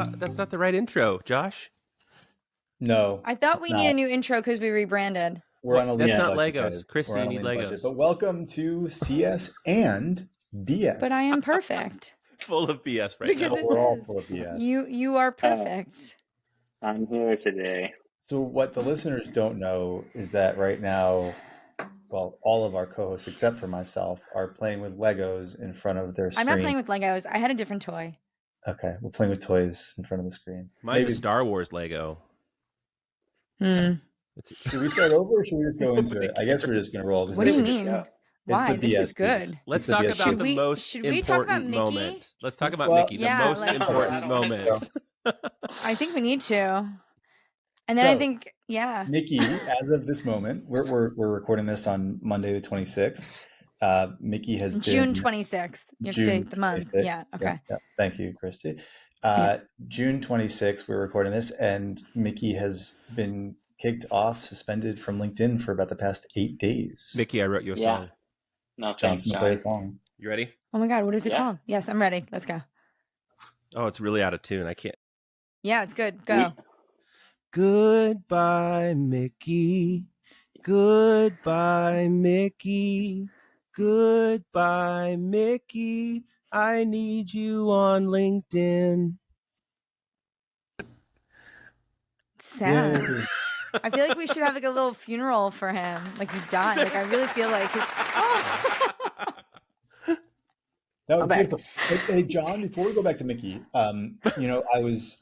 That's not the right intro, Josh. No. I thought we need a new intro because we rebranded. We're on a That's lean not budget, Legos. guys. Kristi, We're on you a need lean Legos. budget. But welcome to CS and BS. But I am perfect. Full of BS right Because now. this We're all is. full of BS. You are perfect. I'm here today. So what the listeners don't know is that right now, well, all of our co-hosts except for myself are playing with Legos in front of their screen. I'm not playing with Legos. I had a different toy. Okay, we're playing with toys in front of the screen. Mine's a Star Wars Lego. Should we start over or should we just go into it? I guess we're cares? just going to roll. What do you mean? Why? the This BS is good. Let's It's the talk BS about piece. the most should we talk about important Mickey? moment. Let's talk about Well, Mickey, the yeah, most like- important moment. I think we need to. And then So, I think, yeah. Mickey, as of this moment, we're recording this on Monday the 26th. Mickey has June been 26th. You have to say June the month. 26th. Yeah, okay. Yeah. Thank you, Kristi. June 26th, we're recording this, and Mickey has been kicked off, suspended from LinkedIn for about the past 8 days. Mickey, I wrote you a song. No, John's thanks, gonna play a John. song. You ready? Oh my God, what is it Yeah. called? Yes, I'm ready. Let's go. Oh, it's really out of tune. I can't. Yeah, it's good. Go. Goodbye, Mickey. Goodbye, Mickey. Goodbye, Mickey. I need you on LinkedIn. Sad. Yay. I feel like we should have like a little funeral for him. Like he died. Like I really feel like. Oh. That was I'm back. beautiful. Hey, John, before we go back to Mickey, I was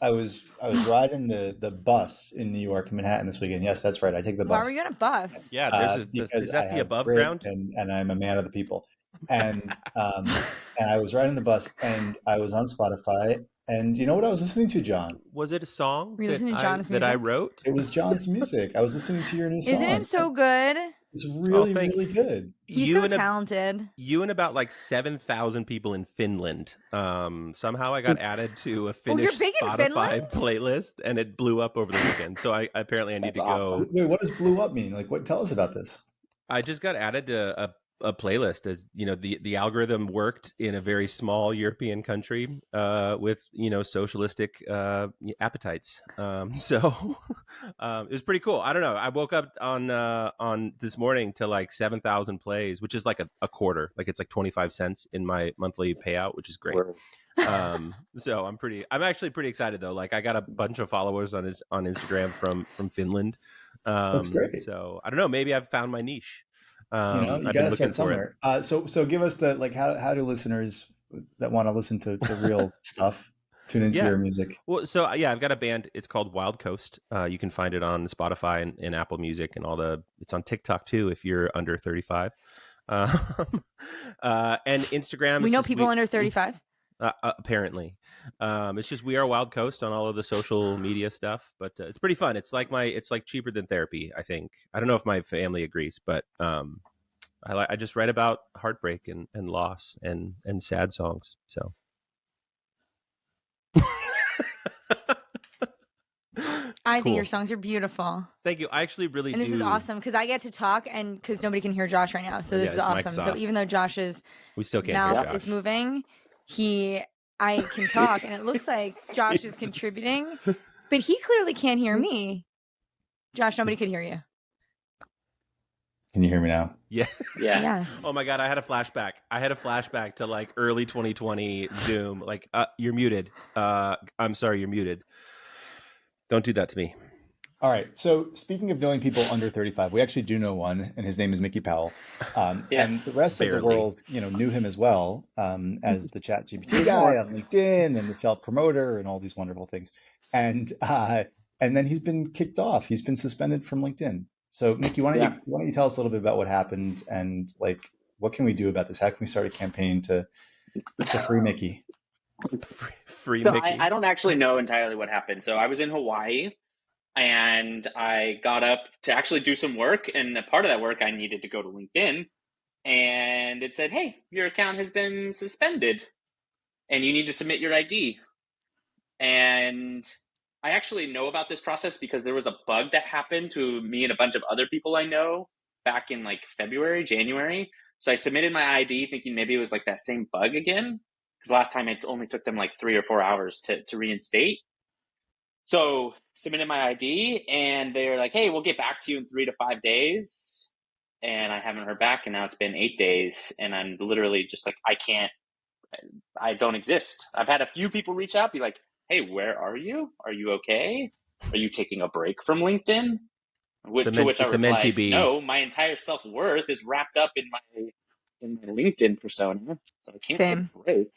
riding the bus in New York, Manhattan this weekend. Yes, that's right. I take the Why bus. were you on a bus? Yeah, Because is that I the have above grit ground? and I'm a man of the people. And I was riding the bus and I was on Spotify. And you know what I was listening to, John? Was it a song Were you listening to John's that I music? wrote? It was John's music. I was listening to your new song. Isn't it so good? It's really, thank really good. He's You so and a- talented. You and about like 7,000 people in Finland. Somehow I got added to a Finnish big in Spotify Finland? playlist, and it blew up over the weekend. So I apparently I need That's to go. awesome. Wait, what does blew up mean? Like, tell us about this. I just got added to a playlist, as you know, the algorithm worked in a very small European country with socialistic appetites. So it was pretty cool. I don't know. I woke up on this morning to like 7,000 plays, which is like a quarter. Like it's like 25 cents in my monthly payout, which is great. So I'm actually pretty excited though. Like I got a bunch of followers on Instagram from Finland. That's great. So I don't know. Maybe I've found my niche. You I've got been to looking start for somewhere. So give us the how do listeners that want to listen to real stuff tune into Yeah. your music? Well, so yeah, I've got a band. It's called Wild Coast. You can find it on Spotify and Apple Music and it's on TikTok too if you're under 35. And Instagram. We know people under 35. Apparently, it's just We Are Wild Coast on all of the social media stuff, but it's pretty fun. It's like cheaper than therapy. I think. I don't know if my family agrees, but I just write about heartbreak and loss and sad songs. So. I Cool. think your songs are beautiful. Thank you. I actually really And this is awesome because I get to talk and because nobody can hear Josh right now. So this is his mic's awesome. So off. even though Josh's We still can't hear mouth Josh. is moving, I can talk and it looks like Josh is contributing, but he clearly can't hear me. Josh, nobody could hear you. Can you hear me now? Yeah. Yeah. Yes. Oh my God, I had a flashback to like early 2020 Zoom. Like, you're muted. I'm sorry, you're muted. Don't do that to me. All right. So speaking of knowing people under 35, we actually do know one, and his name is Mickey Powell. And the rest of the world, knew him as well as the ChatGPT guy on LinkedIn and the self-promoter and all these wonderful things. And then he's been kicked off. He's been suspended from LinkedIn. So Mickey, why don't you tell us a little bit about what happened and like what can we do about this? How can we start a campaign to free Mickey? Free So Mickey. I don't actually know entirely what happened. So I was in Hawaii and I got up to actually do some work. And a part of that work, I needed to go to LinkedIn. And it said, hey, your account has been suspended and you need to submit your ID. And I actually know about this process because there was a bug that happened to me and a bunch of other people I know back in like February, January. So I submitted my ID thinking maybe it was like that same bug again. because last time it only took them like 3 or 4 hours to reinstate. So submitted my ID, and they're like, hey, we'll get back to you in 3 to 5 days. And I haven't heard back, and now it's been 8 days, and I'm literally just like, I don't exist. I've had a few people reach out, be like, hey, where are you? Are you okay? Are you taking a break from LinkedIn? To which I replied, no, my entire self-worth is wrapped up in my LinkedIn persona, so I can't take a break.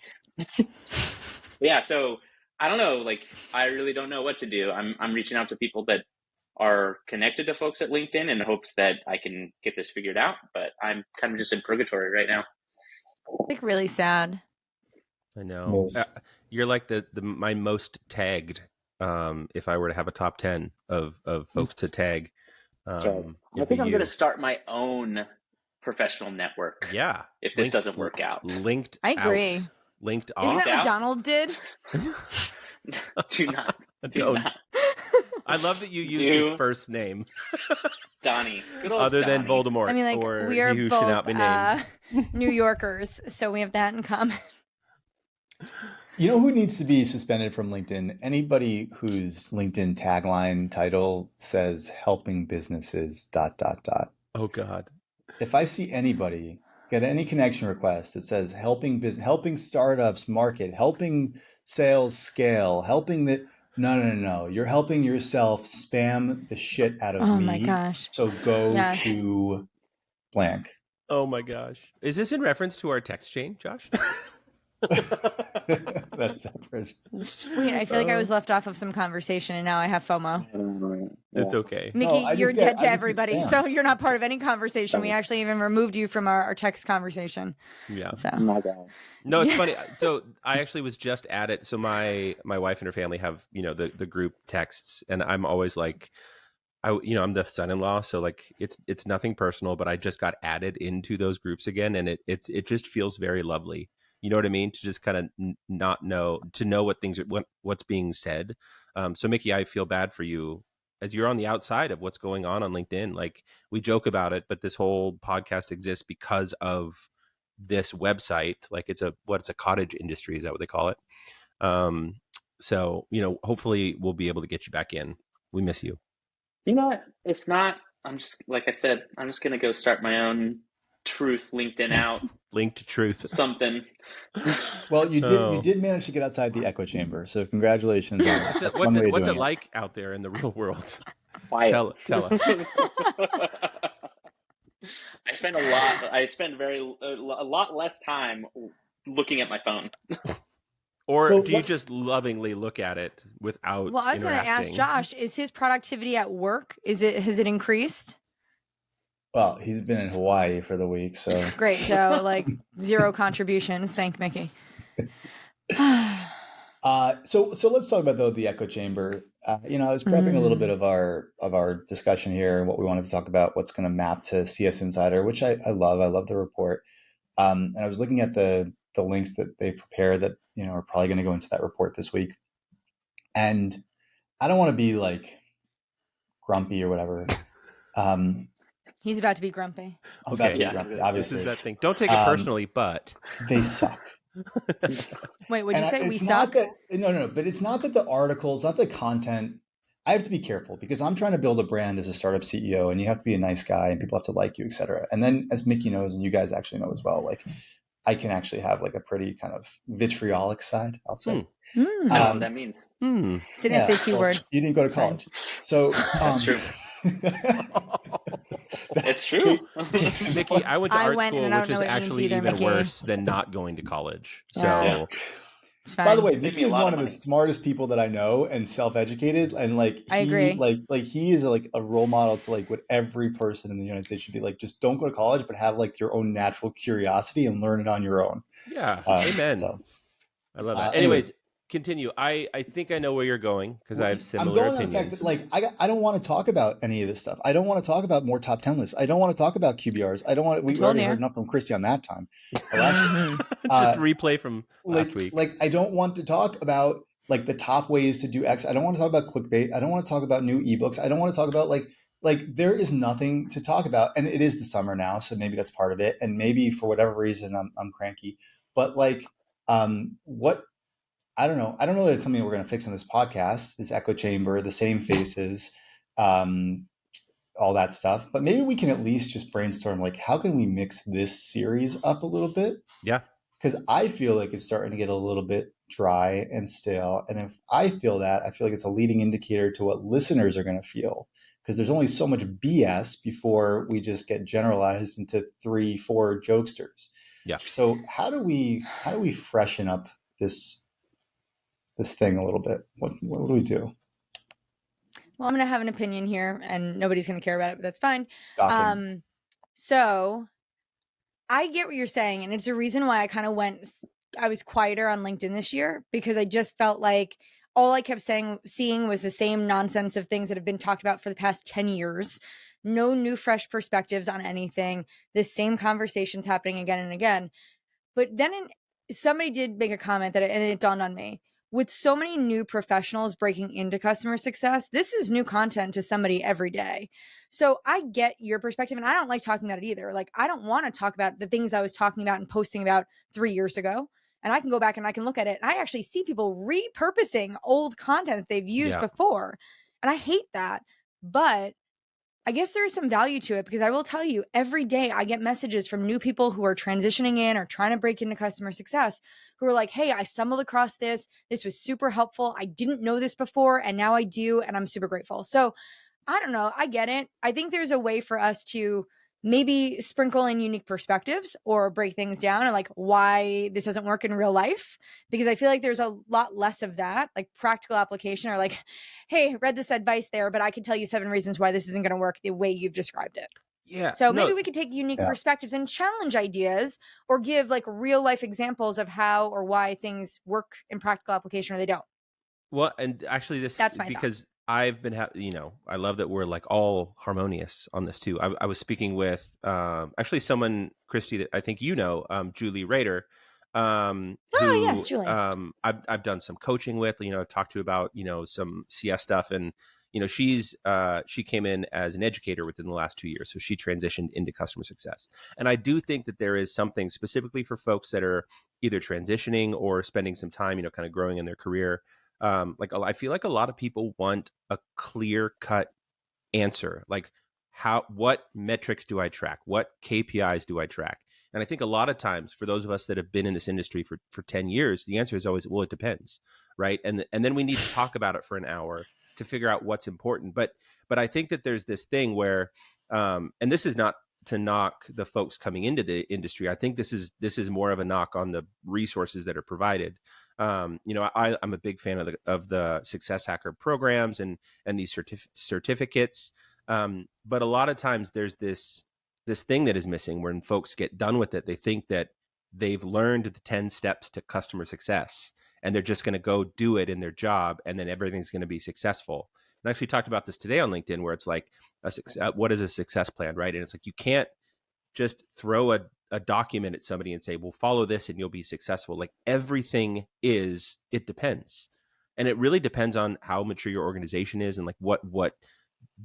Yeah, so I don't know. Like, I really don't know what to do. I'm reaching out to people that are connected to folks at LinkedIn in hopes that I can get this figured out, but I'm kind of just in purgatory right now. Like, really sad. I know. Yes. You're like my most tagged. If I were to have a top 10 of folks to tag. I think I'm going to start my own professional network. Yeah. If this doesn't work out. Linked I agree. out. Linked off. Isn't that what Donald did? Do not. Don't. I love that you used his first name. Donnie. Good old Other Donnie. than Voldemort. I mean, like, or we are he who should not be named. both New Yorkers, so we have that in common. You know who needs to be suspended from LinkedIn? Anybody whose LinkedIn tagline title says helping businesses ... Oh God. If I see anybody get any connection request that says helping startups market, helping sales scale, helping that, no. You're helping yourself spam the shit out of me. Oh my gosh. So go to blank. Oh my gosh. Is this in reference to our text chain, Josh? That's separate. Wait, I feel like I was left off of some conversation and now I have FOMO. It's okay. Mickey, you're dead to everybody, so you're not part of any conversation. We actually even removed you from our text conversation. Yeah. So. My God. No, it's funny. So I actually was just at it. So my wife and her family have, the group texts, and I'm always like, I'm the son-in-law, so like it's nothing personal, but I just got added into those groups again, and it just feels very lovely. You know what I mean? To just kind of not know, to know what's being said. So Mickey, I feel bad for you as you're on the outside of what's going on LinkedIn. Like, we joke about it, but this whole podcast exists because of this website. Like, it's a cottage industry. Is that what they call it? So, hopefully we'll be able to get you back in. We miss you. You know what? If not, I'm just, like I said, I'm just going to go start my own Truth LinkedIn out. Link to Truth. Something. Well, you did manage to get outside the echo chamber, so congratulations. What's it like out there in the real world? Quiet. Tell us. I spend a lot less time looking at my phone. Or do you just lovingly look at it without? Well, I was going to ask Josh: is his productivity at work? Has it increased? Well, he's been in Hawaii for the week, so great. So like 0 contributions. Thank Mickey. So let's talk about the echo chamber. I was prepping a little bit of our discussion here, what we wanted to talk about, what's going to map to CS Insider, which I love. I love the report, and I was looking at the links that they prepare that are probably going to go into that report this week. And I don't want to be like grumpy or whatever. He's about to be grumpy. Grumpy, obviously. This is that thing. Don't take it personally, but they suck. Wait, would you say we suck? suck? No, but it's not that the articles, not the content. I have to be careful because I'm trying to build a brand as a startup CEO, and you have to be a nice guy, and people have to like you, et cetera. And then, as Mickey knows, and you guys actually know as well, like I can actually have like a pretty kind of vitriolic side, I'll say. I don't know what that means. It's an SAT word. You didn't go to college. So that's true. It's true. Mickey, I went to art school, which is actually even worse than not going to college. So, it's fine. By the way, Mickey is one of the smartest people that I know and self-educated, and like I agree. Like he is like a role model to like what every person in the United States should be like. Just don't go to college, but have like your own natural curiosity and learn it on your own. Yeah, amen. So, I love that. Anyways, continue. I think I know where you're going because I have similar opinions. On the fact that, I don't want to talk about any of this stuff. I don't want to talk about more top 10 lists. I don't want to talk about QBRs. I don't want. We already heard enough from Kristi on that time. Just replay from last week. Like I don't want to talk about like the top ways to do X. I don't want to talk about clickbait. I don't want to talk about new ebooks. I don't want to talk about like there is nothing to talk about, and it is the summer now, so maybe that's part of it. And maybe for whatever reason I'm cranky, but like What I don't know. I don't know that it's something we're going to fix on this podcast, this echo chamber, the same faces, um, all that stuff. But maybe we can at least just brainstorm, like, how can we mix this series up a little bit? Yeah. Because I feel like it's starting to get a little bit dry and stale. And if I feel that, I feel like it's a leading indicator to what listeners are going to feel. Because there's only so much BS before we just get generalized into 3-4 jokesters. Yeah. So how do we freshen up this thing a little bit? What do we do? Well, I'm going to have an opinion here, and nobody's going to care about it, but that's fine. Shocking. So I get what you're saying, and it's a reason why I was quieter on LinkedIn this year, because I just felt like all I kept seeing was the same nonsense of things that have been talked about for the past 10 years. No new fresh perspectives on anything. The same conversations happening again and again. But then somebody did make a comment and it dawned on me. With so many new professionals breaking into customer success, this is new content to somebody every day. So I get your perspective, and I don't like talking about it either. Like, I don't want to talk about the things I was talking about and posting about 3 years ago. And I can go back and I can look at it. And I actually see people repurposing old content that they've used before. And I hate that. But I guess there is some value to it, because I will tell you, every day I get messages from new people who are transitioning in or trying to break into customer success, who are like, hey, I stumbled across this. This was super helpful. I didn't know this before, and now I do, and I'm super grateful. So I don't know. I get it. I think there's a way for us to maybe sprinkle in unique perspectives or break things down and like why this doesn't work in real life, because I feel like there's a lot less of that, like practical application, or like, hey, read this advice there, but I can tell you 7 reasons why this isn't going to work the way you've described it. Yeah. So maybe we could take unique perspectives and challenge ideas, or give like real life examples of how or why things work in practical application or they don't. Well, and actually that's my because thought. I've been, I love that we're like all harmonious on this too. I was speaking with actually someone, Kristi, that I think Julie Rader, yes, Julie. I've done some coaching with, I've talked to about, some CS stuff, and she came in as an educator within the last 2 years, so she transitioned into customer success. And I do think that there is something specifically for folks that are either transitioning or spending some time, kind of growing in their career. Like, I feel like a lot of people want a clear-cut answer, like what metrics do I track? What KPIs do I track? And I think a lot of times for those of us that have been in this industry for 10 years, the answer is always, well, it depends, right? And then we need to talk about it for an hour to figure out what's important. But I think that there's this thing where, and this is not to knock the folks coming into the industry. I think this is more of a knock on the resources that are provided. I'm a big fan of the Success Hacker programs and these certificates. But a lot of times there's this thing that is missing, when folks get done with it, they think that they've learned the 10 steps to customer success and they're just going to go do it in their job, and then everything's going to be successful. And I actually talked about this today on LinkedIn, where it's like, what is a success plan, right? And it's like, you can't just throw a document at somebody and say, well, follow this and you'll be successful. Like, everything it depends. And it really depends on how mature your organization is, and like what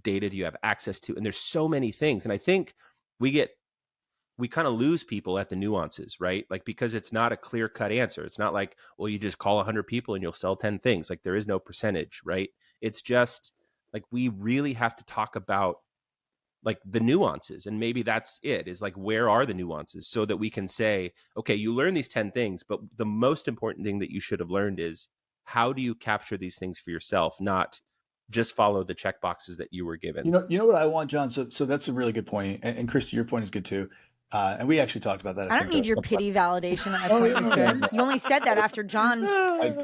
data do you have access to. And there's so many things. And I think we kind of lose people at the nuances, right? Like, because it's not a clear cut answer. It's not like, well, you just call 100 people and you'll sell 10 things. Like, there is no percentage, right? It's just like, we really have to talk about like the nuances. And maybe that's it, is like, where are the nuances, so that we can say, okay, you learn these 10 things, but the most important thing that you should have learned is, how do you capture these things for yourself, not just follow the check boxes that you were given. You know what I want, John? So that's a really good point. And Kristi, your point is good too. And we actually talked about that. I don't need your pity validation that my point was good. You only said that after John's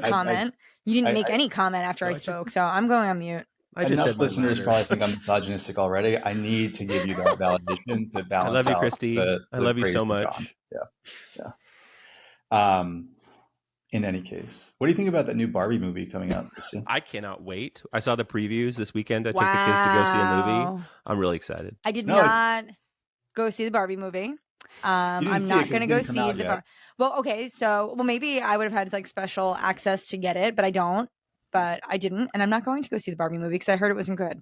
comment. You didn't make any comment after I spoke, so I'm going on mute. I just said listeners probably think I'm misogynistic already. I need to give you that validation to balance. I love you, Kristi. I love you so much. Yeah. In any case, what do you think about that new Barbie movie coming out, Kristi? I cannot wait. I saw the previews this weekend. I took the kids to go see a movie. I'm really excited. I did not go see the Barbie movie. I'm not going to go see the Barbie. Well, okay. So, maybe I would have had like special access to get it, but I don't. But I didn't. And I'm not going to go see the Barbie movie because I heard it wasn't good.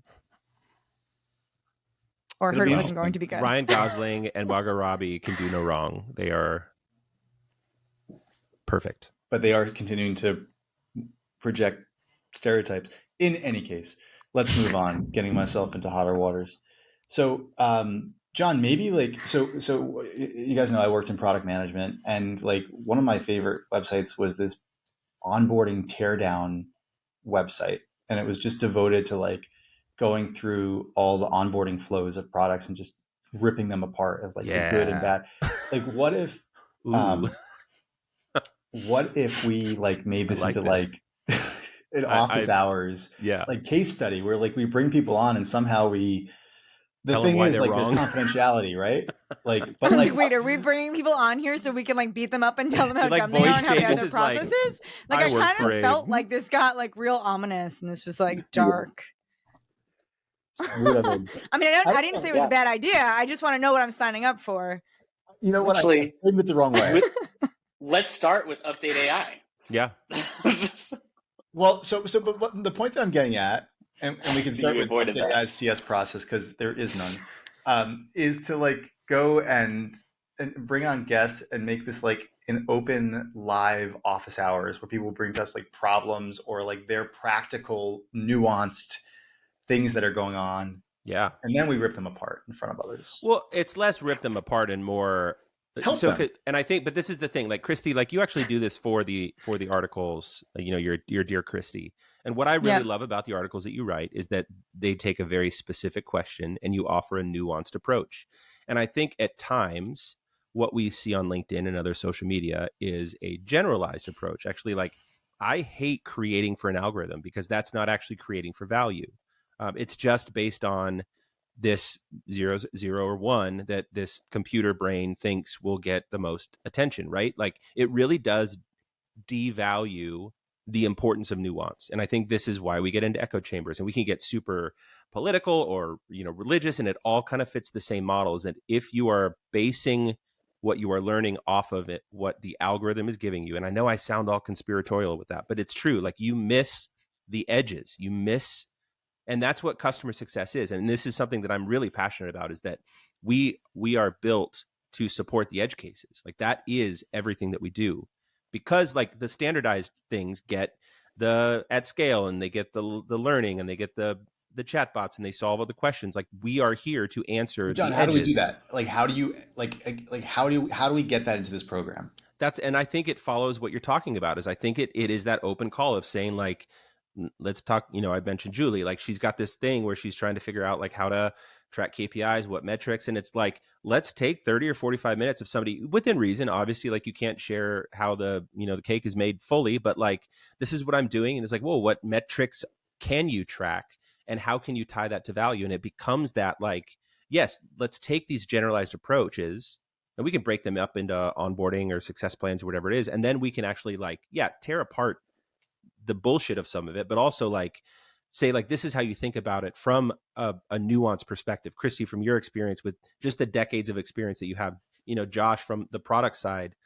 Or heard it wasn't going to be good. Ryan Gosling and Margot Robbie can do no wrong. They are Perfect. But they are continuing to project stereotypes. In any case, let's move on, getting myself into hotter waters. So, Jon, maybe like, so you guys know I worked in product management, and like one of my favorite websites was this onboarding teardown website. And it was just devoted to like going through all the onboarding flows of products and just ripping them apart of like the good and bad. Like Ooh. What if we like made this like into this. like an office hours Yeah. like case study where like we bring people on and somehow the Tell them thing why is they're like wrong. there's confidentiality, right? Like, I but was like like, wait, are we bringing people on here so we can like beat them up and tell them how like dumb they are and how bad their voice process changes, is? Like I work kind for of a- felt like this got like real ominous and this was like dark. whatever. I mean, I didn't say it was a bad idea. I just want to know what I'm signing up for. You know what? I Actually, framed it the wrong way. let's start with UpdateAI. Yeah. Well, but what, the point that I'm getting at, and we can So start you with avoided that. UpdateAI's CS process because there is none, is to like go and bring on guests and make this like an open live office hours where people bring to us like problems or like their practical nuanced things that are going on. Yeah. And then we rip them apart in front of others. Well, it's less rip them apart and more help them. And I think, but this is the thing, like Kristi, like you actually do this for the articles, you know, your dear Kristi. And what I really love about the articles that you write is that they take a very specific question and you offer a nuanced approach. And I think at times what we see on LinkedIn and other social media is a generalized approach. Actually, like I hate creating for an algorithm because that's not actually creating for value. It's just based on this 0, 0 or 1 that this computer brain thinks will get the most attention, right? Like it really does devalue the importance of nuance. And I think this is why we get into echo chambers and we can get super political or, you know, religious, and it all kind of fits the same models. And if you are basing what you are learning off of it, what the algorithm is giving you, and I know I sound all conspiratorial with that, but it's true. Like you miss the edges, and that's what customer success is. And this is something that I'm really passionate about, is that we are built to support the edge cases. Like that is everything that we do, because like the standardized things get the at scale and they get the learning and they get the chatbots and they solve all the questions. Like we are here to answer Jon, the how edges. do we do that? Like, how do you how do we get that into this program? And I think it follows what you're talking about. Is I think it is that open call of saying like, let's talk, you know, I mentioned Julie, like she's got this thing where she's trying to figure out like how to track KPIs, what metrics. And it's like, let's take 30 or 45 minutes of somebody within reason. Obviously, like you can't share how the cake is made fully, but like, this is what I'm doing. And it's like, whoa, what metrics can you track and how can you tie that to value? And it becomes that like, yes, let's take these generalized approaches and we can break them up into onboarding or success plans or whatever it is. And then we can actually like, tear apart the bullshit of some of it, but also like say like, this is how you think about it from a nuanced perspective. Kristi, from your experience with just the decades of experience that you have, you know, Josh from the product side,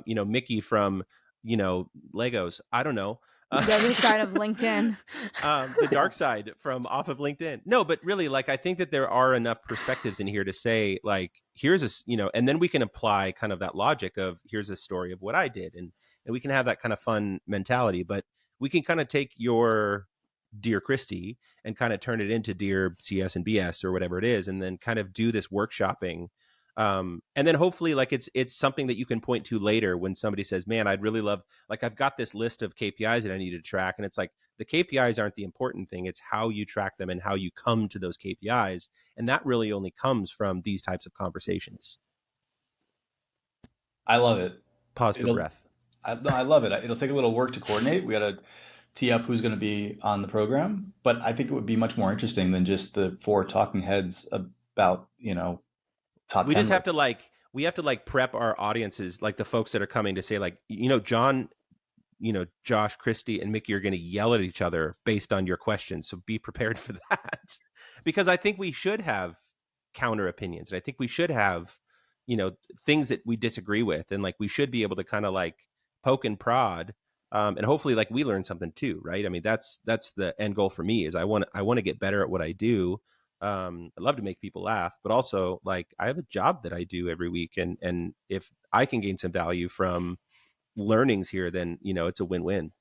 you know, Mickey from, you know, Legos, I don't know. The other side of LinkedIn. The dark side from off of LinkedIn. No, but really, like, I think that there are enough perspectives in here to say, like, here's a, you know, and then we can apply kind of that logic of here's a story of what I did. And we can have that kind of fun mentality, but we can kind of take your Dear Kristi and kind of turn it into Dear CS and BS or whatever it is, and then kind of do this workshopping. And then hopefully like it's something that you can point to later when somebody says, man, I'd really love, like, I've got this list of KPIs that I need to track. And it's like, the KPIs aren't the important thing. It's how you track them and how you come to those KPIs. And that really only comes from these types of conversations. I love it. Pause for breath. I love it. It'll take a little work to coordinate. We got to tee up who's going to be on the program, but I think it would be much more interesting than just the 4 talking heads about, you know, top 10. We just have to like prep our audiences, like the folks that are coming, to say like, you know, Jon, you know, Josh, Kristi, and Mickey are going to yell at each other based on your questions. So be prepared for that. Because I think we should have counter opinions. And I think we should have, you know, things that we disagree with. And like, we should be able to kind of like poke and prod. And hopefully like we learn something too, right? I mean, that's the end goal for me, is I want to get better at what I do. I love to make people laugh, but also like I have a job that I do every week. And if I can gain some value from, learnings here, then, you know, it's a win-win.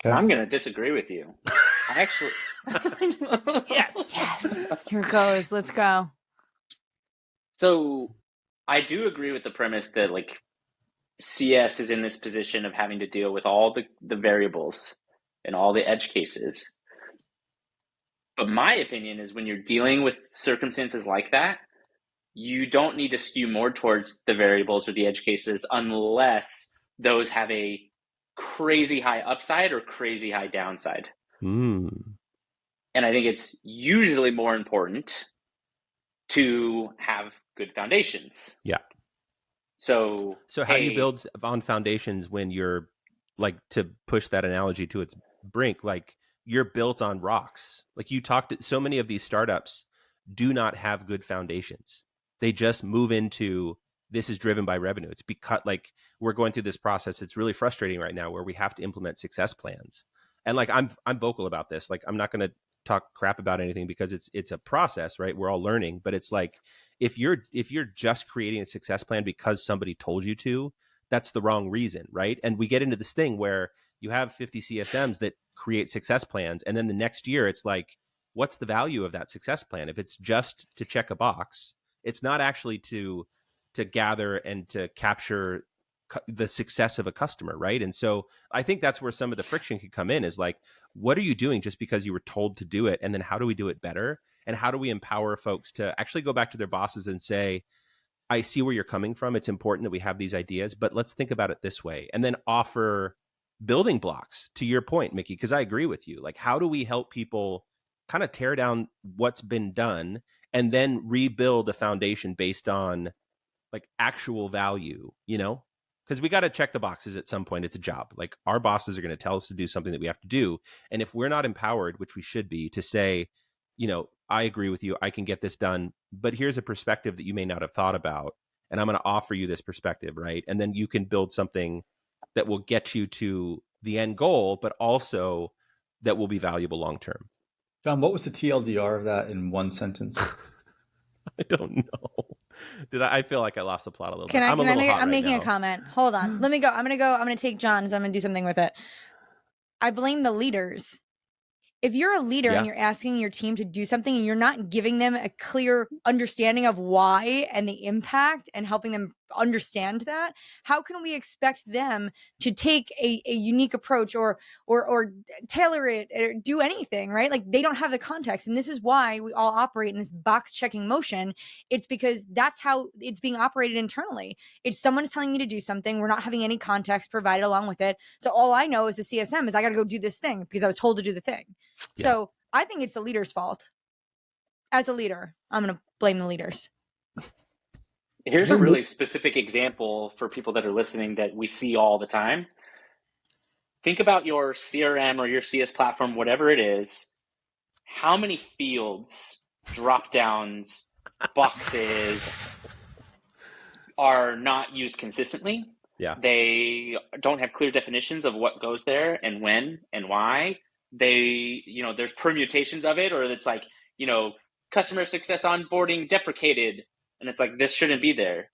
Okay. I'm going to disagree with you. I actually. Yes. Here it goes. Let's go. So I do agree with the premise that like CS is in this position of having to deal with all the variables and all the edge cases. But my opinion is when you're dealing with circumstances like that, you don't need to skew more towards the variables or the edge cases unless those have a crazy high upside or crazy high downside. Mm. And I think it's usually more important to have good foundations. Yeah. So how do you build on foundations when you're, like, to push that analogy to its brink, like you're built on rocks? Like you talked, so many of these startups do not have good foundations. They just move into, this is driven by revenue. It's because, like, we're going through this process. It's really frustrating right now where we have to implement success plans. And like, I'm vocal about this. Like, I'm not going to talk crap about anything because it's a process, right? We're all learning, but it's like, if you're just creating a success plan because somebody told you to, that's the wrong reason, right? And we get into this thing where you have 50 CSMs that create success plans, and then the next year it's like, what's the value of that success plan? If it's just to check a box, it's not actually to gather and to capture the success of a customer, right? And so I think that's where some of the friction could come in, is like, what are you doing just because you were told to do it? And then how do we do it better? And how do we empower folks to actually go back to their bosses and say, I see where you're coming from. It's important that we have these ideas, but let's think about it this way. And then offer building blocks, to your point, Mickey, because I agree with you. Like, how do we help people kind of tear down what's been done and then rebuild a foundation based on, like, actual value, you know? Because we got to check the boxes at some point. It's a job. Like, our bosses are going to tell us to do something that we have to do. And if we're not empowered, which we should be, to say, you know, I agree with you, I can get this done, but here's a perspective that you may not have thought about, and I'm going to offer you this perspective, right? And then you can build something that will get you to the end goal, but also that will be valuable long term. John, what was the TLDR of that in one sentence? I don't know. I feel like I lost the plot a little bit. I'm making a comment. Hold on. Let me go. I'm going to take John's. I'm going to do something with it. I blame the leaders. If you're a leader and you're asking your team to do something and you're not giving them a clear understanding of why and the impact and helping them understand that, how can we expect them to take a unique approach or tailor it or do anything, right? Like, they don't have the context. And this is why we all operate in this box checking motion. It's because that's how it's being operated internally. It's someone's telling me to do something. We're not having any context provided along with it. So all I know as a CSM is I got to go do this thing because I was told to do the thing. Yeah. So I think it's the leader's fault. As a leader, I'm going to blame the leaders. Here's a really specific example for people that are listening that we see all the time. Think about your CRM or your CS platform, whatever it is. How many fields, drop downs, boxes are not used consistently? Yeah. They don't have clear definitions of what goes there and when and why. There's permutations of it, or it's like, customer success onboarding deprecated. And it's like, this shouldn't be there.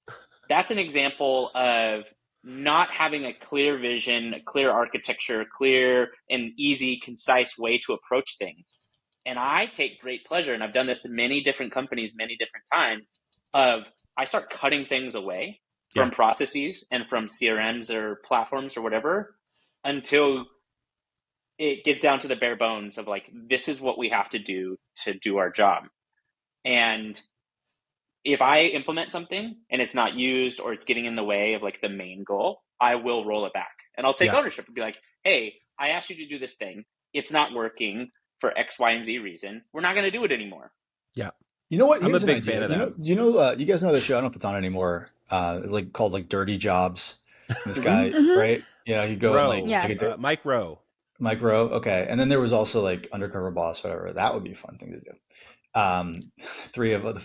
That's an example of not having a clear vision, a clear architecture, clear and easy, concise way to approach things. And I take great pleasure, and I've done this in many different companies, many different times, I start cutting things away from processes and from CRMs or platforms or whatever until it gets down to the bare bones of like, this is what we have to do our job. And if I implement something and it's not used or it's getting in the way of like the main goal, I will roll it back and I'll take ownership and be like, hey, I asked you to do this thing. It's not working for X, Y, and Z reason. We're not going to do it anymore. Yeah. You know what? I'm a big fan of that. You guys know the show. I don't know if it's on anymore. It's like called like Dirty Jobs. And this guy, right? You go Rowe. and like Mike Rowe. Mike Rowe. Okay. And then there was also like Undercover Boss, whatever. That would be a fun thing to do.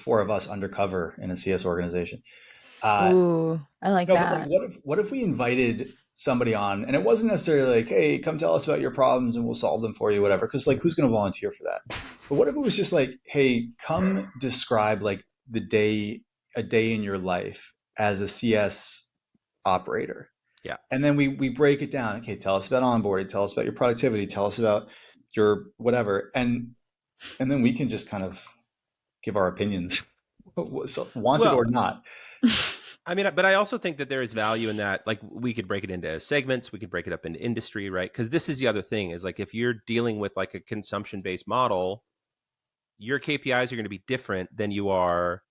4 of us undercover in a CS organization. Ooh, I like that. But like, what if we invited somebody on, and it wasn't necessarily like, hey, come tell us about your problems and we'll solve them for you, whatever. Because like, who's going to volunteer for that? But what if it was just like, hey, come describe like a day in your life as a CS operator. Yeah. And then we break it down. Okay, tell us about onboarding, tell us about your productivity, tell us about your whatever. And then we can just kind of give our opinions, wanted or not. I mean, but I also think that there is value in that. Like, we could break it into segments, we could break it up into industry, right? Because this is the other thing is, like, if you're dealing with like a consumption-based model, your KPIs are going to be different than you are,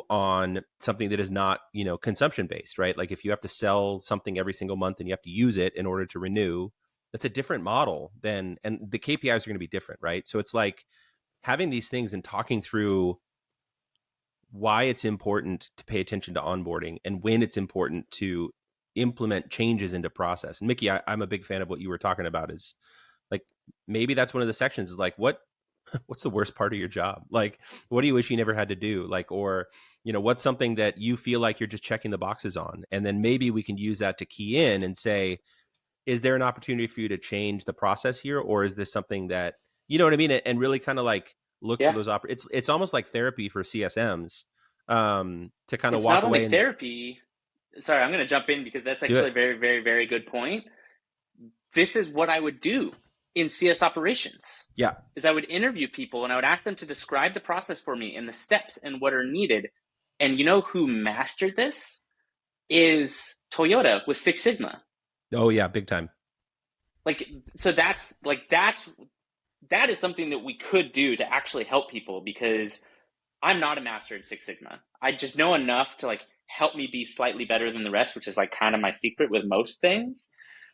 on something that is not, consumption-based, right? Like, if you have to sell something every single month and you have to use it in order to renew, that's a different model and the KPIs are going to be different, right? So it's like having these things and talking through why it's important to pay attention to onboarding and when it's important to implement changes into process. And Mickey, I'm a big fan of what you were talking about is like, maybe that's one of the sections is like, what's the worst part of your job? Like, what do you wish you never had to do? Like, or, what's something that you feel like you're just checking the boxes on? And then maybe we can use that to key in and say, is there an opportunity for you to change the process here? Or is this something that, you know what I mean? And really kind of like, look for those it's almost like therapy for CSMs to kind of walk away. It's not only therapy. Sorry, I'm going to jump in because that's actually a very, very, very good point. This is what I would do in CS operations. Yeah. Is I would interview people and I would ask them to describe the process for me and the steps and what are needed. And you know who mastered this? Is Toyota with Six Sigma. Oh yeah, big time. Like, so that is something that we could do to actually help people, because I'm not a master in Six Sigma. I just know enough to like help me be slightly better than the rest, which is like kind of my secret with most things.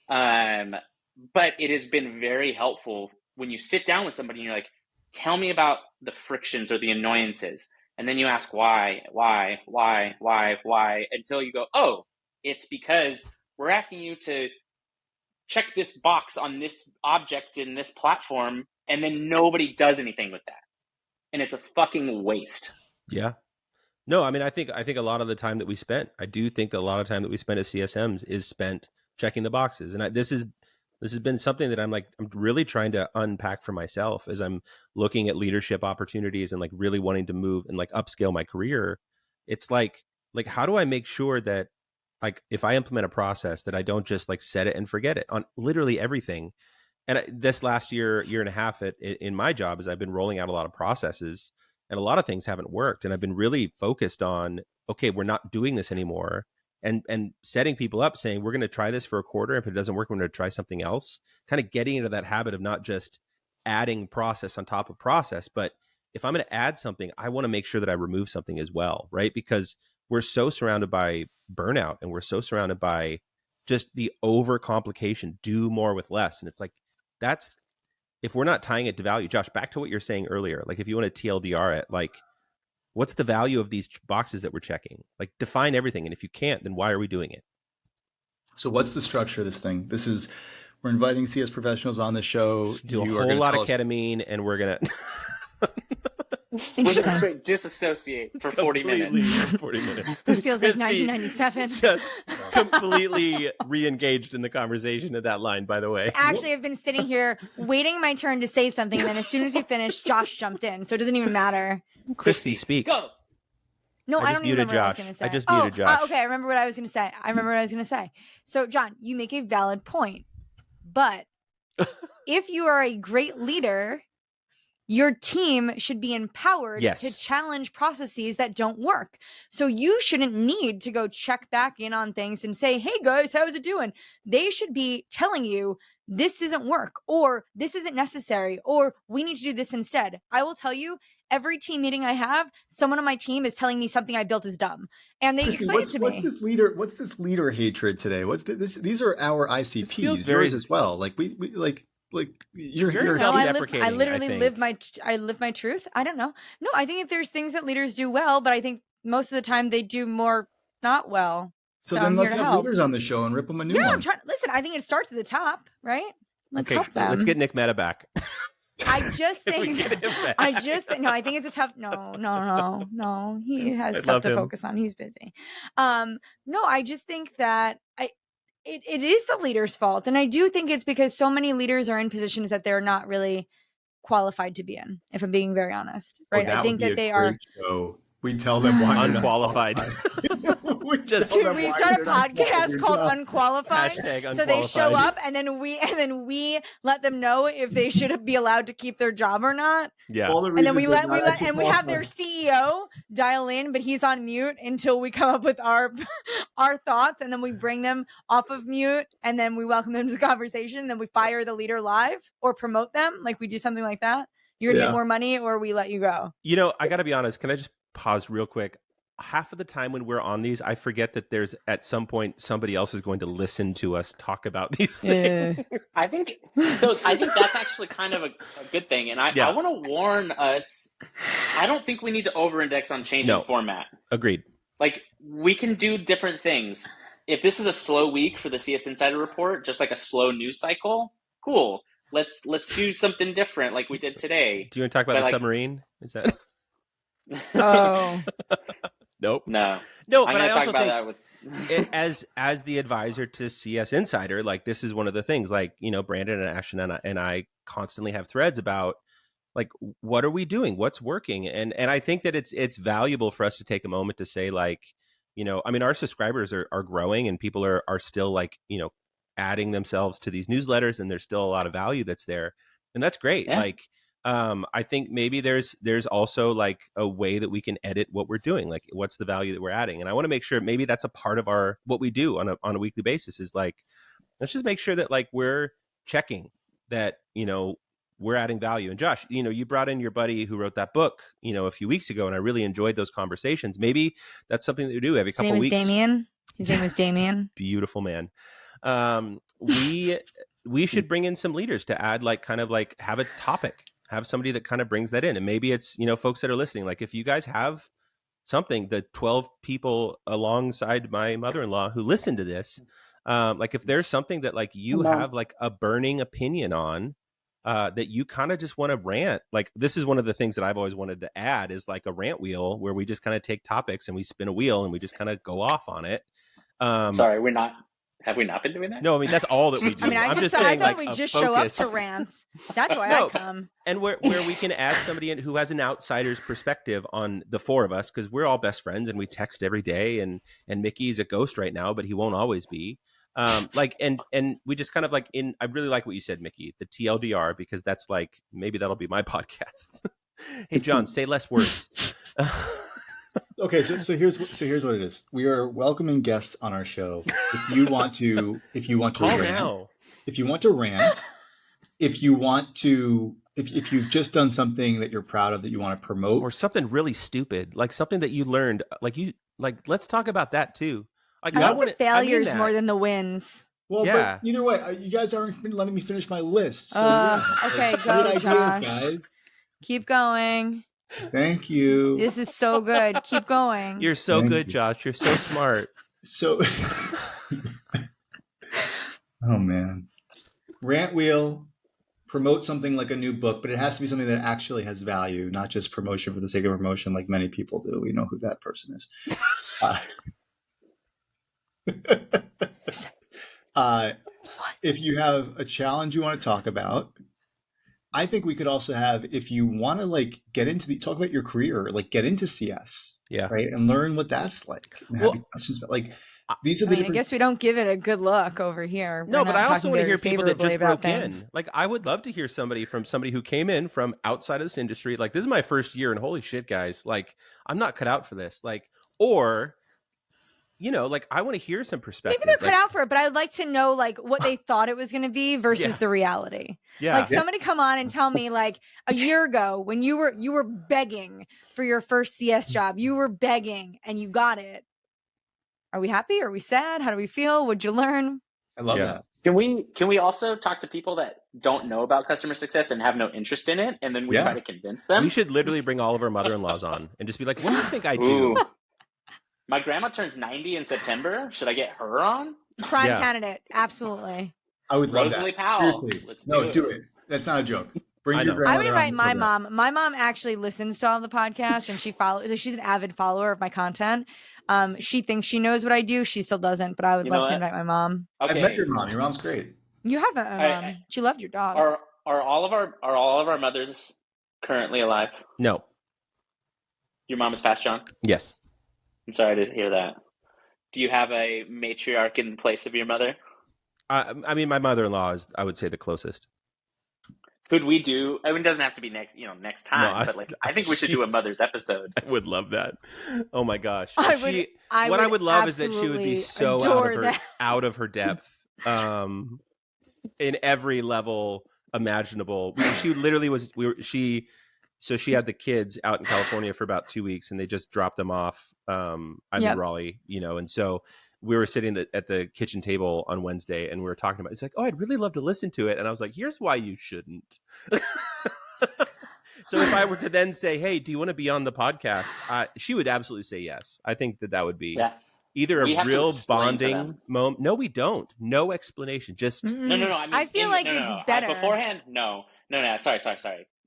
But it has been very helpful when you sit down with somebody and you're like, tell me about the frictions or the annoyances. And then you ask why, until you go, oh, it's because we're asking you to check this box on this object in this platform, and then nobody does anything with that. And it's a fucking waste. Yeah. No, I mean, I think a lot of the time that we spent, I do think that a lot of time that we spent as CSMs is spent checking the boxes. And this has been something that I'm really trying to unpack for myself as I'm looking at leadership opportunities and like really wanting to move and like upscale my career. It's like, how do I make sure that like if I implement a process that I don't just like set it and forget it on literally everything. And this last year and a half in my job is I've been rolling out a lot of processes and a lot of things haven't worked. And I've been really focused on, okay, we're not doing this anymore. And setting people up saying, we're going to try this for a quarter. If it doesn't work, we're going to try something else. Kind of getting into that habit of not just adding process on top of process, but if I'm going to add something, I want to make sure that I remove something as well, right? Because we're so surrounded by burnout and we're so surrounded by just the overcomplication, do more with less. And it's like, that's, if we're not tying it to value, Josh, back to what you're saying earlier, like if you want to TLDR it, like what's the value of these boxes that we're checking? Like define everything. And if you can't, then why are we doing it? So what's the structure of this thing? We're inviting CS professionals on the show. Do a whole lot of ketamine and we're going to... We're going to disassociate for 40 minutes. 40 minutes. It feels like 1997. Just completely re-engaged in the conversation at that line, by the way. Actually, I've been sitting here waiting my turn to say something, and then as soon as you finished, Josh jumped in, so it doesn't even matter. Kristi, speak. Go. No, I don't even remember what I was going to say. I just muted Josh. Okay, I remember what I was going to say. So, John, you make a valid point, but if you are a great leader, your team should be empowered to challenge processes that don't work. So you shouldn't need to go check back in on things and say, hey guys, how's it doing? They should be telling you this doesn't work, or this isn't necessary, or we need to do this instead. I will tell you, every team meeting I have, someone on my team is telling me something I built is dumb. And they explain it to me. What's this leader hatred today? These are our ICPs, yours as well. Like you're self-deprecating. I literally live my truth. I don't know. No, I think that there's things that leaders do well, but I think most of the time they do more not well. So then let's have leaders on the show and rip them a new one. Yeah, listen, I think it starts at the top, right? Let's help them. Let's get Nick Mehta back. I just think no, I think it's a tough no. He has stuff to focus on. He's busy. No, I just think that it is the leader's fault. And I do think it's because so many leaders are in positions that they're not really qualified to be in, if I'm being very honest. Right. I think that they are. Show. We tell them why unqualified. Should we start a podcast called Unqualified? Hashtag So they show unqualified. up, and then we let them know if they should be allowed to keep their job or not. Yeah. And then we have their CEO dial in, but he's on mute until we come up with our thoughts, and then we bring them off of mute, and then we welcome them to the conversation, and then we fire the leader live or promote them, like we do something like that. You're gonna get more money, or we let you go. You know, I got to be honest. Can I just pause real quick? Half of the time when we're on these, I forget that there's at some point somebody else is going to listen to us talk about these things. I think that's actually kind of a good thing. And I want to warn us, I don't think we need to over-index on changing format. Agreed. Like, we can do different things. If this is a slow week for the CS Insider Report, just like a slow news cycle, cool. Let's do something different like we did today. Do you want to talk about the submarine? Is that... Oh. Nope. No. But I also think as the advisor to CS Insider, like, this is one of the things, like, you know, Brandon and Ashton and I constantly have threads about, like, what are we doing? What's working? And I think that it's valuable for us to take a moment to say, like, you know, I mean, our subscribers are growing, and people are still, like, you know, adding themselves to these newsletters, and there's still a lot of value that's there. And that's great. Yeah. Like, I think maybe there's also, like, a way that we can edit what we're doing. Like, what's the value that we're adding? And I want to make sure maybe that's a part of what we do on a weekly basis is, like, let's just make sure that, like, we're checking that, you know, we're adding value. And Josh, you know, you brought in your buddy who wrote that book, you know, a few weeks ago, and I really enjoyed those conversations. Maybe that's something that we do every couple of weeks. His name was Damien. Beautiful man. We should bring in some leaders to add, like, kind of like have a topic, have somebody that kind of brings that in. And maybe it's, you know, folks that are listening, like, if you guys have something, the 12 people alongside my mother-in-law who listen to this, like, if there's something that, like, you have, like, a burning opinion on, that you kind of just want to rant, like, this is one of the things that I've always wanted to add is, like, a rant wheel where we just kind of take topics and we spin a wheel and we just kind of go off on it. Sorry, have we not been doing that? No, I mean, that's all that we do. I mean, I thought like, we just show up to rant. That's why I come. And where we can add somebody in who has an outsider's perspective on the four of us, because we're all best friends and we text every day, and Mickey's a ghost right now, but he won't always be. Like, and we just kind of, like, I really like what you said, Mickey, the TLDR, because that's, like, maybe that'll be my podcast. Hey, John, say less words. Okay, so here's what it is. We are welcoming guests on our show. If you want to call rant, now. If you want to rant, if you've just done something that you're proud of that you want to promote, or something really stupid, like something that you learned, like let's talk about that too. Like, I like the failures more than the wins. Well, yeah. But either way, you guys aren't letting me finish my list. So okay, go, Josh. Guys. Keep going. Thank you. This is so good. Keep going. You're so good, Josh. You're so smart. So, oh man, rant wheel, promote something like a new book, but it has to be something that actually has value, not just promotion for the sake of promotion, like many people do. We know who that person is. If you have a challenge you want to talk about, I think we could also have, if you want to, like, talk about your career, like, get into CS, right, and learn what that's like. And have questions about, like, these are the. I guess we don't give it a good look over here. No, but I also want to hear people that just broke in. Like, I would love to hear somebody who came in from outside of this industry. Like, this is my first year, and holy shit, guys, like, I'm not cut out for this. Like, or, you know, like, I want to hear some perspectives. Maybe they're cut out for it, but I'd like to know, like, what they thought it was going to be versus the reality. Yeah. Like, somebody come on and tell me, like, a year ago when you were begging for your first CS job, you were begging and you got it. Are we happy? Are we sad? How do we feel? What'd you learn? I love that. Can we also talk to people that don't know about customer success and have no interest in it, and then we try to convince them? We should literally bring all of our mother-in-laws on and just be like, what do you think I do? My grandma turns 90 in September. Should I get her on? Prime candidate. Absolutely. I would love Rosalie that. Powell. Seriously. Let's do it. That's not a joke. Bring your grandmother. I would invite my mom. My mom actually listens to all the podcasts, and she's an avid follower of my content. She thinks she knows what I do. She still doesn't, but I would love to invite my mom. Okay. I've met your mom. Your mom's great. You have a mom. She loved your dog. Are all of our mothers currently alive? No. Your mom has passed, John? Yes. I'm sorry to hear that. Do you have a matriarch in place of your mother? I mean, my mother-in-law is, I would say, the closest. Could we do? I mean, it doesn't have to be next No, time, but like, I think we should do a mother's episode. I would love that. Oh my gosh. I would love is that she would be so out of her depth, in every level imaginable. She literally was. So she had the kids out in California for about 2 weeks, and they just dropped them off. I'm in Raleigh, and so we were sitting at the kitchen table on Wednesday, and we were talking about. It's like, oh, I'd really love to listen to it, and I was like, here's why you shouldn't. So if I were to then say, hey, do you want to be on the podcast? She would absolutely say yes. I think that would be either a real bonding moment. No, we don't. No explanation. Just no. I mean, I feel like it's better beforehand. No. Sorry.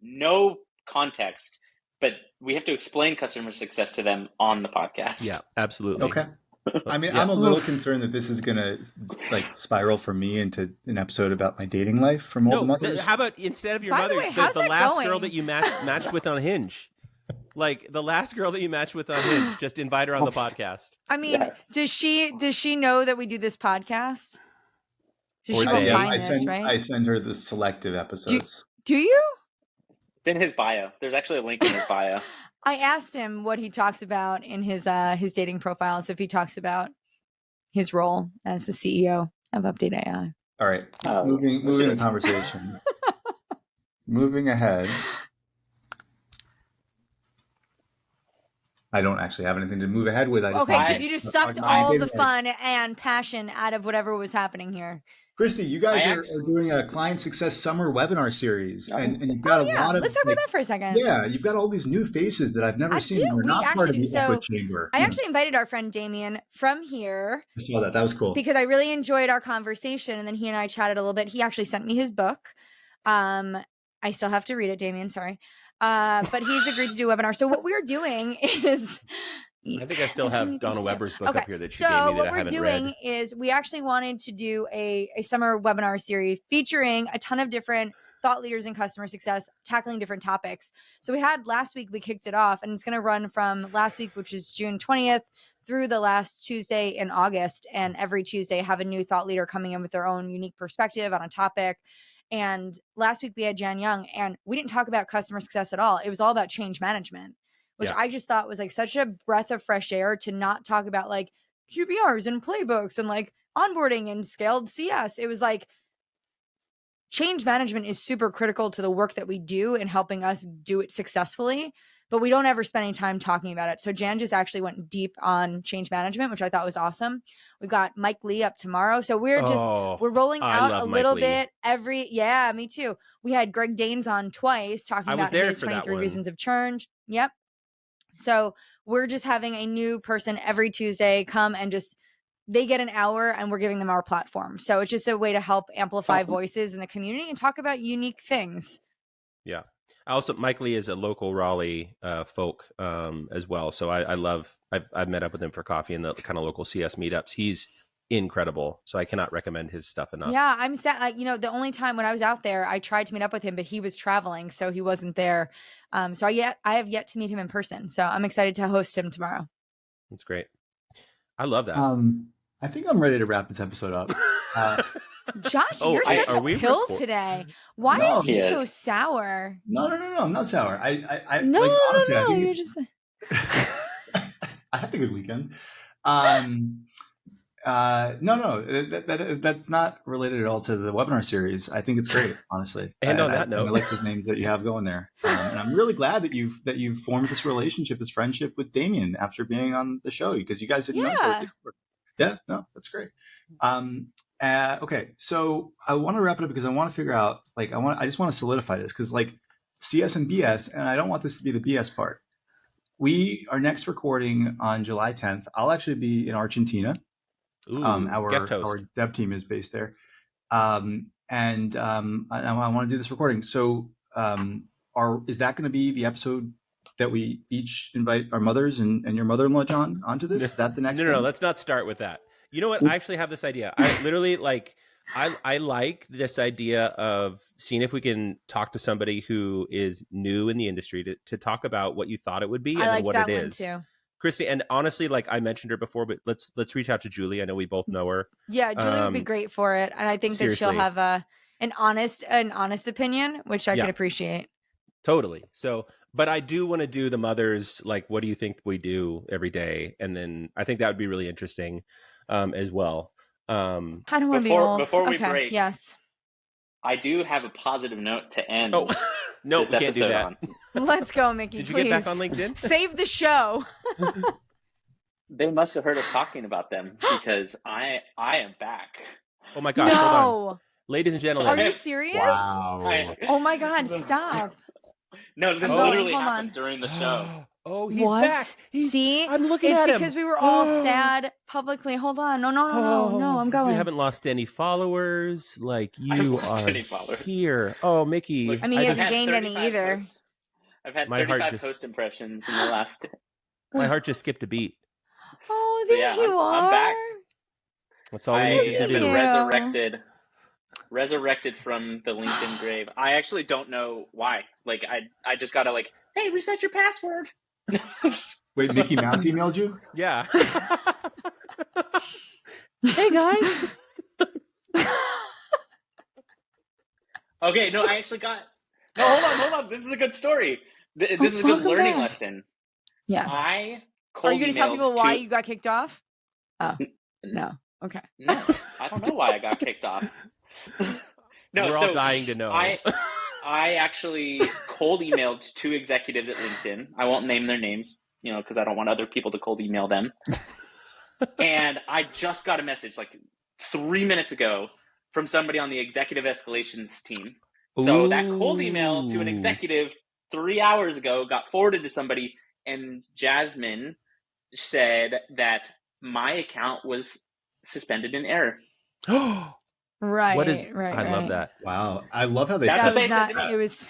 No context, but we have to explain customer success to them on the podcast. Yeah, absolutely. Okay. I mean, I'm a little concerned that this is going to spiral for me into an episode about my dating life from all the mothers. How about instead of your mother, the last girl that you matched with on Hinge? Like the last girl that you matched with on Hinge, just invite her on the podcast. I mean, does she know that we do this podcast? She won't find this, right? I send her the selective episodes. Do you? It's in his bio. There's actually a link in his bio. I asked him what he talks about in his dating profile. So if he talks about his role as the CEO of UpdateAI. All right. Moving the conversation. Moving ahead. I don't actually have anything to move ahead with. Because you just sucked all the fun and passion out of whatever was happening here. Kristi, you guys are doing a ClientSuccess summer webinar series, and you've got a lot of. Let's talk about that for a second. Yeah, you've got all these new faces that I've never seen. They're not part of the echo chamber. I actually invited our friend Damien from here. I saw that. That was cool. Because I really enjoyed our conversation, and then he and I chatted a little bit. He actually sent me his book. I still have to read it, Damien. Sorry. But he's agreed to do a webinar. So what we're doing is... I think I still have Donna Weber's book up here that she gave me that I haven't read. So what we're doing is we actually wanted to do a summer webinar series featuring a ton of different thought leaders in customer success, tackling different topics. So we had last week, we kicked it off, and it's going to run from last week, which is June 20th, through the last Tuesday in August. And every Tuesday have a new thought leader coming in with their own unique perspective on a topic. And last week we had Jan Young, and we didn't talk about customer success at all. It was all about change management, which I just thought was like such a breath of fresh air to not talk about like QBRs and playbooks and like onboarding and scaled CS. It was like change management is super critical to the work that we do in helping us do it successfully, but we don't ever spend any time talking about it. So Jan just actually went deep on change management, which I thought was awesome. We've got Mike Lee up tomorrow. So we're rolling out a little bit me too. We had Greg Danes on twice talking about his 23 reasons of churn. Yep. So we're just having a new person every Tuesday come and they get an hour and we're giving them our platform. So it's just a way to help amplify voices in the community and talk about unique things. Yeah. Also, Mike Lee is a local Raleigh folk as well. So I've met up with him for coffee in the kind of local CS meetups. He's incredible. So I cannot recommend his stuff enough. Yeah, I'm sad. The only time when I was out there, I tried to meet up with him, but he was traveling, so he wasn't there. So I have yet to meet him in person. So I'm excited to host him tomorrow. That's great. I love that. I think I'm ready to wrap this episode up. Josh, you're such a pill today. Why is he so sour? No, I'm not sour. No, honestly, you're just. I had a good weekend. That's not related at all to the webinar series. I think it's great, honestly. And on that note, I like those names that you have going there, and I'm really glad that you've formed this relationship, this friendship with Damien after being on the show, because you guys didn't know each other before. Yeah, no, that's great. Okay, so I want to wrap it up because I want to figure out, I just want to solidify this, because CS and BS, and I don't want this to be the BS part. We are next recording on July 10th. I'll actually be in Argentina. Ooh, our dev team is based there. I want to do this recording. So is that going to be the episode that we each invite our mothers and your mother-in-law, Jon, onto this? Is that the next No, let's not start with that. You know what? I actually have this idea. I literally I like this idea of seeing if we can talk to somebody who is new in the industry to talk about what you thought it would be and what it is. Too. Kristi, and honestly, like I mentioned her before, but let's reach out to Julie. I know we both know her. Yeah, Julie would be great for it, and I think that she'll seriously. have an honest opinion, which I can appreciate. Totally. So, but I do want to do the mothers, like, what do you think we do every day? And then I think that would be really interesting as well. I don't want to be old. Before we break, yes, I do have a positive note to end. Oh, no, we can't do that. Let's go, Mickey. Did you please. get back on LinkedIn? Save the show. They must have heard us talking about them because I am back. Oh my gosh. No. Hold on. Ladies and gentlemen. Are you serious? Wow. Oh my God, stop. No, this literally happened during the show. Oh, he's what? back. See? I'm looking at him. It's because we were all sad publicly. Hold on. No, I'm going. You haven't lost any followers. Like, you are here. Oh, Mickey. Look, I mean, he hasn't gained any either. I've had 35 post impressions in the last... My heart just skipped a beat. Oh, there you are. I'm back. That's all we needed to do. I've been resurrected from the LinkedIn grave. I actually don't know why. Like, I just gotta like, hey, reset your password. Wait, Mickey Mouse emailed you? Yeah. Hey guys. Okay, no, I actually got. No, hold on. This is a good story. This is a good learning lesson. Yes. Are you going to tell people why you got kicked off? Oh, no. Okay. No, I don't know why I got kicked off. No, we're all dying to know. I actually cold emailed 2 executives at LinkedIn. I won't name their names, because I don't want other people to cold email them. And I just got a message like 3 minutes ago from somebody on the executive escalations team. So that cold email to an executive 3 hours ago got forwarded to somebody, and Jasmine said that my account was suspended in error. Right. I love that. Wow. I love how they That's said what they said to me. It was.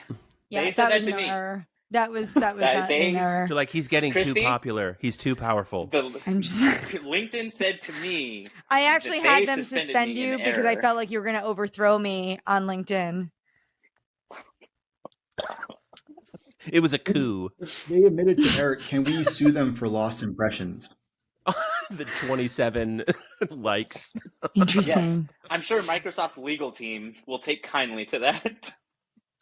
Yeah, they said that to me. Error. That was not an error. You're like, he's getting Kristi, too popular. He's too powerful. LinkedIn said to me. I actually had them suspend you because I felt like you were going to overthrow me on LinkedIn. It was a coup. They admitted to error. Can we sue them for lost impressions? The 27 likes. Interesting. Yes. I'm sure Microsoft's legal team will take kindly to that.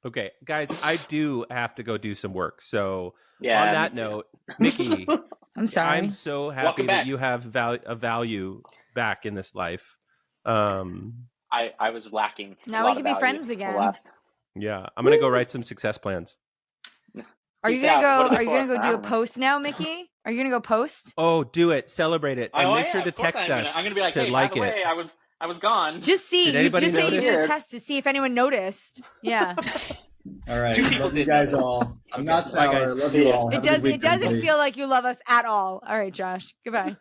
Okay, guys, I do have to go do some work. So on that note, Mickey, I'm sorry. I'm so happy that you have a value back in this life. I was lacking. Now we can be friends again. Yeah, I'm gonna go write some success plans. Are you gonna go? Are you gonna go do a post now, Mickey? Are you gonna go post? Oh, do it, celebrate it, and make sure to text us. I'm gonna be like, to hey, like by the way, I was gone. Just see. Did anybody say you notice? did a test to see if anyone noticed. Yeah. All right. 2 people love you did guys notice. all. I'm Okay. not Bye, sour. guys. Love you all. It Have a good doesn't. week, It doesn't everybody. feel like you love us at all. All right, Josh. Goodbye.